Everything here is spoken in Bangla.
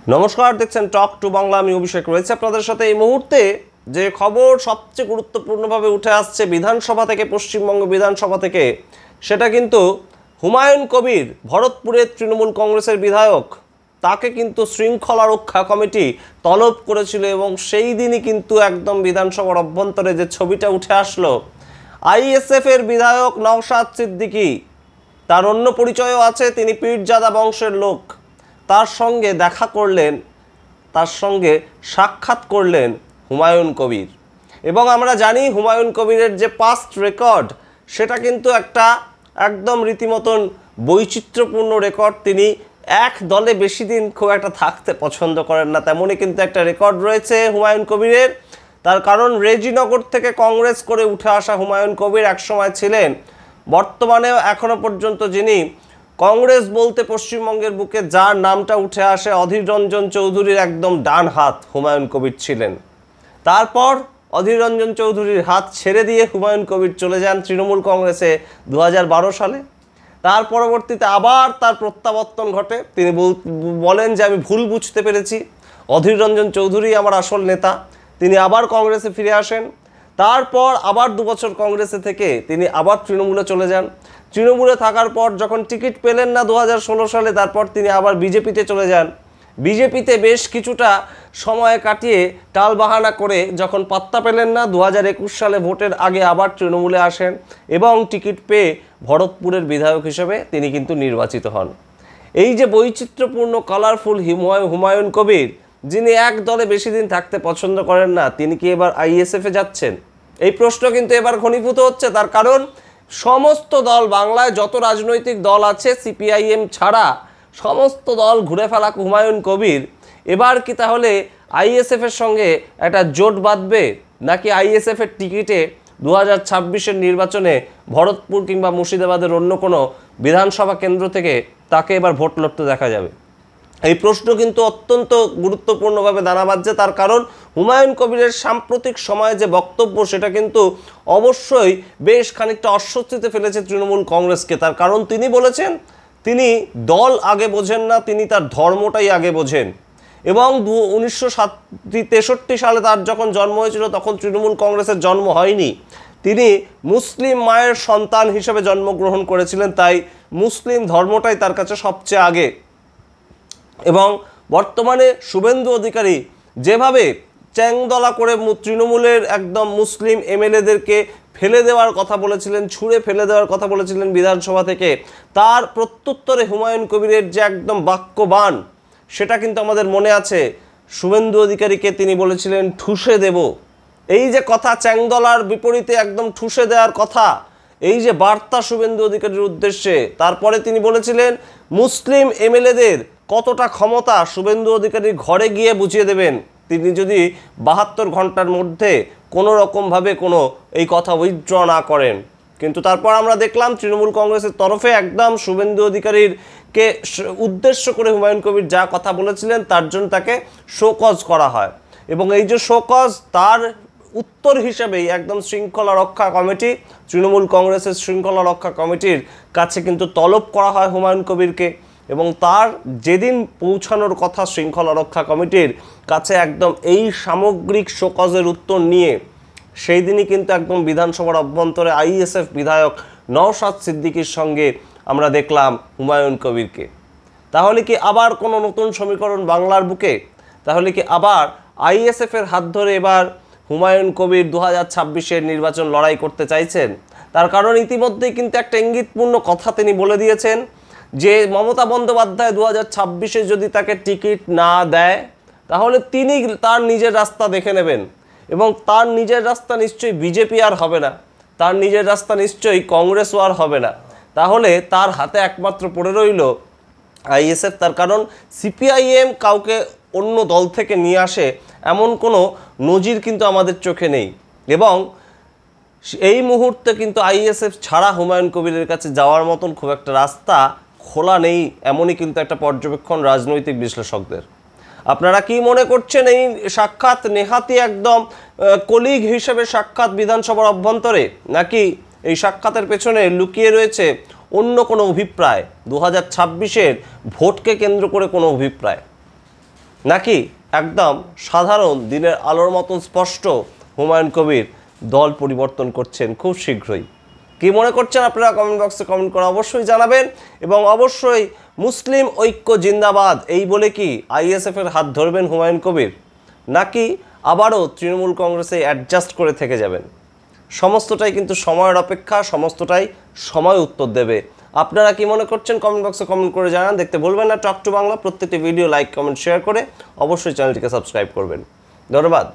নমস্কার, দেখছেন টক টু বাংলা। আমি অভিষেক রয়েছে আপনাদের সাথে। এই মুহূর্তে যে খবর সবচেয়ে গুরুত্বপূর্ণভাবে উঠে আসছে বিধানসভা থেকে, পশ্চিমবঙ্গ বিধানসভা থেকে, সেটা কিন্তু হুমায়ুন কবির, ভরতপুরের তৃণমূল কংগ্রেসের বিধায়ক, তাকে কিন্তু শৃঙ্খলা রক্ষা কমিটি তলব করেছিল এবং সেই দিনই কিন্তু একদম বিধানসভার অভ্যন্তরে যে ছবিটা উঠে আসলো, আইএসএফ এর বিধায়ক নওশাদ সিদ্দিকী, তার অন্য পরিচয়ও আছে, তিনি পীরজাদা বংশের লোক, তার সঙ্গে দেখা করলেন, তার সঙ্গে সাক্ষাৎ করলেন হুমায়ুন কবির। এবং আমরা জানি হুমায়ুন কবিরের যে পাস্ট রেকর্ড, সেটা কিন্তু একটা একদম রীতিমতন বৈচিত্র্যপূর্ণ রেকর্ড। তিনি এক দলে বেশি দিন খুব একটা থাকতে পছন্দ করেন না, তেমনই কিন্তু একটা রেকর্ড রয়েছে হুমায়ুন কবিরের। তার কারণ রেজিনগর থেকে কংগ্রেস করে উঠে আসা হুমায়ুন কবির একসময় ছিলেন, বর্তমানেও এখনো পর্যন্ত যিনি কংগ্রেস বলতে পশ্চিমবঙ্গের বুকে যার নামটা উঠে আসে, অধীর রঞ্জন চৌধুরীর একদম ডান হাত হুমায়ুন কবির ছিলেন। তারপর অধীর রঞ্জন চৌধুরীর হাত ছেড়ে দিয়ে হুমায়ুন কবির চলে যান তৃণমূল কংগ্রেসে 2012 সালে। তার পরবর্তীতে আবার তার প্রত্যাবর্তন ঘটে। তিনি বলেন যে আমি ভুল বুঝতে পেরেছি, অধীর রঞ্জন চৌধুরী আমার আসল নেতা। তিনি আবার কংগ্রেসে ফিরে আসেন। তারপর আবার 2 বছর কংগ্রেসে থেকে তিনি আবার তৃণমূলে চলে যান। তৃণমূলে থাকার পর যখন টিকিট পেলেন না 2016 সালে, তারপর তিনি আবার বিজেপিতে চলে যান। বিজেপিতে বেশ কিছুটা সময় কাটিয়ে টালবাহানা করে যখন পাত্তা পেলেন না, 2021 সালে ভোটের আগে আবার তৃণমূলে আসেন এবং টিকিট পেয়ে ভরতপুরের বিধায়ক হিসেবে তিনি কিন্তু নির্বাচিত হন। এই যে বৈচিত্র্যপূর্ণ কালারফুল হুমায়ুন কবির, যিনি এক দলে বেশি দিন থাকতে পছন্দ করেন না, তিনি কি এবার আইএসএফে যাচ্ছেন? এই প্রশ্ন কিন্তু এবার ঘনীভূত হচ্ছে। তার কারণ সমস্ত দল, বাংলায় যত রাজনৈতিক দল আছে সিপিআইএম ছাড়া সমস্ত দল ঘুরে ফেলা হুমায়ুন কবির এবার কি তাহলে আইএসএফের সঙ্গে একটা জোট বাঁধবে, নাকি আইএসএফের টিকিটে 2026-এর নির্বাচনে ভরতপুর কিংবা মুর্শিদাবাদের অন্য কোনো বিধানসভা কেন্দ্র থেকে তাকে এবার ভোট লড়তে দেখা যাবে? এই প্রশ্ন কিন্তু অত্যন্ত গুরুত্বপূর্ণভাবে দানা বাজছে। তার কারণ হুমায়ুন কবিরের সাম্প্রতিক সময়ে যে বক্তব্য, সেটা কিন্তু অবশ্যই বেশ খানিকটা অস্বস্তিতে ফেলেছে তৃণমূল কংগ্রেসকে। তার কারণ তিনি বলেছেন তিনি দল আগে বোঝেন না, তিনি তার ধর্মটাই আগে বোঝেন। এবং 1963 সালে তার যখন জন্ম হয়েছিল, তখন তৃণমূল কংগ্রেসের জন্ম হয়নি। তিনি মুসলিম মায়ের সন্তান হিসেবে জন্মগ্রহণ করেছিলেন, তাই মুসলিম ধর্মটাই তার কাছে সবচেয়ে আগে। এবং বর্তমানে শুভেন্দু অধিকারী যেভাবে চ্যাংদলা করে তৃণমূলের একদম মুসলিম এমএলএদেরকে ফেলে দেওয়ার কথা বলেছিলেন, ছুঁড়ে ফেলে দেওয়ার কথা বলেছিলেন বিধানসভা থেকে, তার প্রত্যুত্তরে হুমায়ুন কবিরের যে একদম বাক্যবাণ, সেটা কিন্তু আমাদের মনে আছে। শুভেন্দু অধিকারীকে তিনি বলেছিলেন ঠুসে দেব। এই যে কথা, চ্যাংদলার বিপরীতে একদম ঠুসে দেওয়ার কথা, এই যে বার্তা শুভেন্দু অধিকারীর উদ্দেশ্যে। তারপরে তিনি বলেছিলেন মুসলিম এমএলএদের কতটা ক্ষমতা শুভেন্দু অধিকারীর ঘরে গিয়ে বুঝিয়ে দেবেন, তিনি যদি 72 ঘন্টার মধ্যে কোনো রকমভাবে কোনো এই কথা উইথড্র না করেন। কিন্তু তারপর আমরা দেখলাম তৃণমূল কংগ্রেসের তরফে একদম শুভেন্দু অধিকারীকে উদ্দেশ্য করে হুমায়ুন কবির যা কথা বলেছিলেন, তার জন্য তাকে শোকজ করা হয়। এবং এই যে শোকজ, তার উত্তর হিসেবেই একদম শৃঙ্খলা রক্ষা কমিটি, তৃণমূল কংগ্রেসের শৃঙ্খলা রক্ষা কমিটির কাছে কিন্তু তলব করা হয় হুমায়ুন কবিরকে। এবং তার যেদিন পৌঁছানোর কথা শৃঙ্খলা রক্ষা কমিটির কাছে একদম এই সামগ্রিক শোকজের উত্তর নিয়ে, সেই দিনই কিন্তু একদম বিধানসভার অভ্যন্তরে আইএসএফ বিধায়ক নওশাদ সিদ্দিকীর সঙ্গে আমরা দেখলাম হুমায়ুন কবিরকে। তাহলে কি আবার কোনো নতুন সমীকরণ বাংলার বুকে? তাহলে কি আবার আইএসএফের হাত ধরে এবার হুমায়ুন কবির 2026-এর নির্বাচন লড়াই করতে চাইছেন? তার কারণ ইতিমধ্যেই কিন্তু একটা ইঙ্গিতপূর্ণ কথা তিনি বলে দিয়েছেন যে মমতা বন্দ্যোপাধ্যায় 2026-এ যদি তাকে টিকিট না দেয়, তাহলে তিনি তার নিজের রাস্তা দেখে নেবেন। এবং তার নিজের রাস্তা নিশ্চয়ই বিজেপি আর হবে না, তার নিজের রাস্তা নিশ্চয়ই কংগ্রেসও আর হবে না। তাহলে তার হাতে একমাত্র পড়ে রইল আইএসএফ। তার কারণ সিপিআইএম কাউকে অন্য দল থেকে নিয়ে আসে এমন কোনো নজির কিন্তু আমাদের চোখে নেই। এবং এই মুহূর্তে কিন্তু আইএসএফ ছাড়া হুমায়ুন কবিরের কাছে যাওয়ার মতন খুব একটা রাস্তা খোলা নেই, এমনই কিন্তু একটা পর্যবেক্ষণ রাজনৈতিক বিশ্লেষকদের। আপনারা কি মনে করছেন, এই সাক্ষাৎ নেহাতি একদম কলিগ হিসেবে সাক্ষাৎ বিধানসভার অভ্যন্তরে, নাকি এই সাক্ষাতের পেছনে লুকিয়ে রয়েছে অন্য কোনো অভিপ্রায়, 2026-এর ভোটকে কেন্দ্র করে কোনো অভিপ্রায়? নাকি একদম সাধারণ দিনের আলোর মতন স্পষ্ট হুমায়ুন কবির দল পরিবর্তন করছেন খুব শীঘ্রই? কি মনে করছেন আপনারা কমেন্ট বক্সে কমেন্ট করে অবশ্যই জানাবেন। এবং অবশ্যই মুসলিম ঐক্য জিন্দাবাদ এই বলে কি আইএসএফের হাত ধরবেন হুমায়ুন কবির, নাকি আবারও তৃণমূল কংগ্রেসে অ্যাডজাস্ট করে থেকে যাবেন? সমস্তটাই কিন্তু সময়ের অপেক্ষা, সমস্তটাই সময় উত্তর দেবে। আপনারা কি মনে করছেন কমেন্ট বক্সে কমেন্ট করে জানান। দেখতে বলবেন না টক টু বাংলা। প্রত্যেকটি ভিডিও লাইক কমেন্ট শেয়ার করে অবশ্যই চ্যানেলটিকে সাবস্ক্রাইব করবেন। ধন্যবাদ।